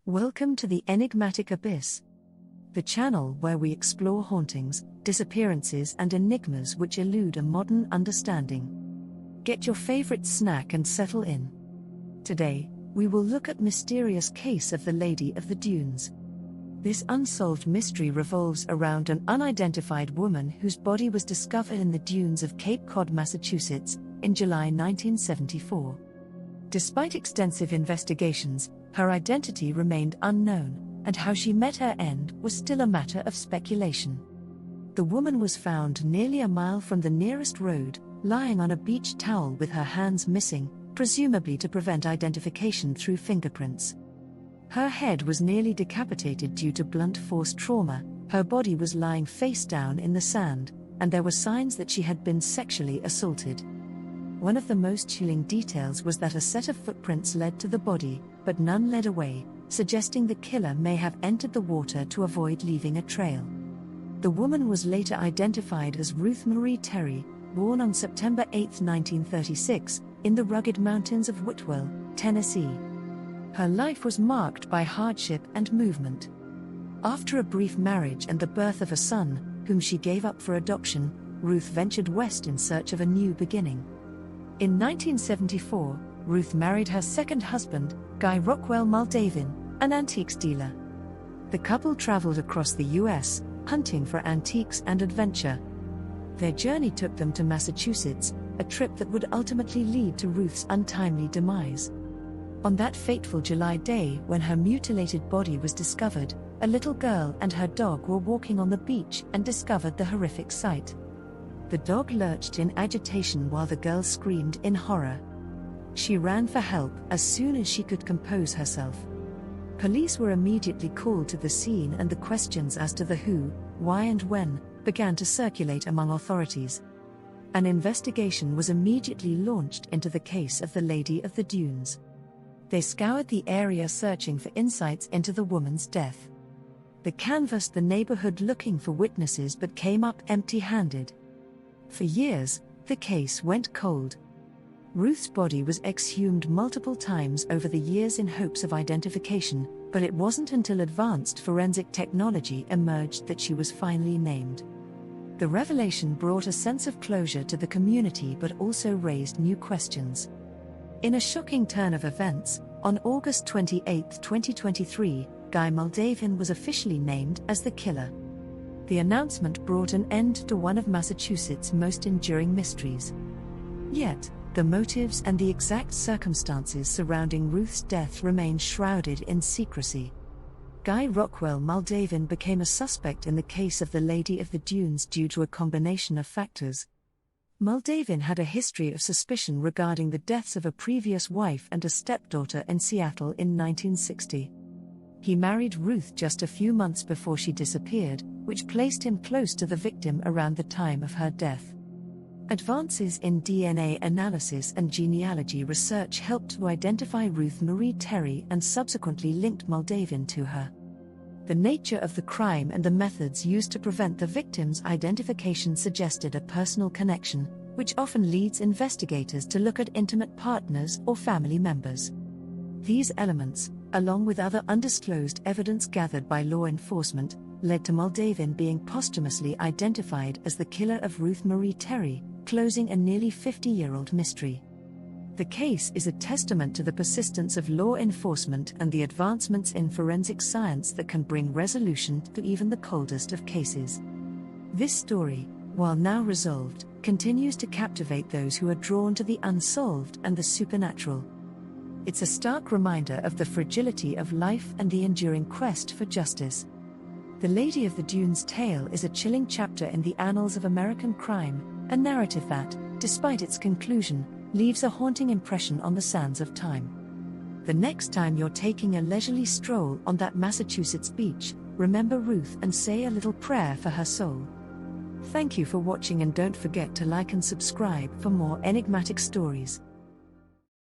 Welcome to the Enigmatic Abyss, the channel where we explore hauntings, disappearances, and enigmas which elude a modern understanding. Get your favorite snack and settle in. Today, we will look at the mysterious case of the Lady of the Dunes. This unsolved mystery revolves around an unidentified woman whose body was discovered in the dunes of Cape Cod, Massachusetts, in July 1974. Despite extensive investigations, her identity remained unknown, and how she met her end was still a matter of speculation. The woman was found nearly a mile from the nearest road, lying on a beach towel with her hands missing, presumably to prevent identification through fingerprints. Her head was nearly decapitated due to blunt force trauma, her body was lying face down in the sand, and there were signs that she had been sexually assaulted. One of the most chilling details was that a set of footprints led to the body, but none led away, suggesting the killer may have entered the water to avoid leaving a trail. The woman was later identified as Ruth Marie Terry, born on September 8, 1936, in the rugged mountains of Whitwell, Tennessee. Her life was marked by hardship and movement. After a brief marriage and the birth of a son, whom she gave up for adoption, Ruth ventured west in search of a new beginning. In 1974, Ruth married her second husband, Guy Rockwell Muldaven, an antiques dealer. The couple traveled across the U.S., hunting for antiques and adventure. Their journey took them to Massachusetts, a trip that would ultimately lead to Ruth's untimely demise. On that fateful July day when her mutilated body was discovered, a little girl and her dog were walking on the beach and discovered the horrific sight. The dog lurched in agitation while the girl screamed in horror. She ran for help as soon as she could compose herself. Police were immediately called to the scene, and the questions as to the who, why and when began to circulate among authorities. An investigation was immediately launched into the case of the Lady of the Dunes. They scoured the area searching for insights into the woman's death. They canvassed the neighborhood looking for witnesses but came up empty-handed. For years, the case went cold. Ruth's body was exhumed multiple times over the years in hopes of identification, but it wasn't until advanced forensic technology emerged that she was finally named. The revelation brought a sense of closure to the community but also raised new questions. In a shocking turn of events, on August 28, 2023, Guy Muldaven was officially named as the killer. The announcement brought an end to one of Massachusetts' most enduring mysteries. Yet, the motives and the exact circumstances surrounding Ruth's death remain shrouded in secrecy. Guy Rockwell Muldaven became a suspect in the case of the Lady of the Dunes due to a combination of factors. Muldaven had a history of suspicion regarding the deaths of a previous wife and a stepdaughter in Seattle in 1960. He married Ruth just a few months before she disappeared, which placed him close to the victim around the time of her death. Advances in DNA analysis and genealogy research helped to identify Ruth Marie Terry and subsequently linked Muldaven to her. The nature of the crime and the methods used to prevent the victim's identification suggested a personal connection, which often leads investigators to look at intimate partners or family members. These elements, along with other undisclosed evidence gathered by law enforcement, led to Muldaven being posthumously identified as the killer of Ruth Marie Terry, closing a nearly 50-year-old mystery. The case is a testament to the persistence of law enforcement and the advancements in forensic science that can bring resolution to even the coldest of cases. This story, while now resolved, continues to captivate those who are drawn to the unsolved and the supernatural. It's a stark reminder of the fragility of life and the enduring quest for justice. The Lady of the Dunes tale is a chilling chapter in the annals of American crime, a narrative that, despite its conclusion, leaves a haunting impression on the sands of time. The next time you're taking a leisurely stroll on that Massachusetts beach, remember Ruth and say a little prayer for her soul. Thank you for watching, and don't forget to like and subscribe for more enigmatic stories.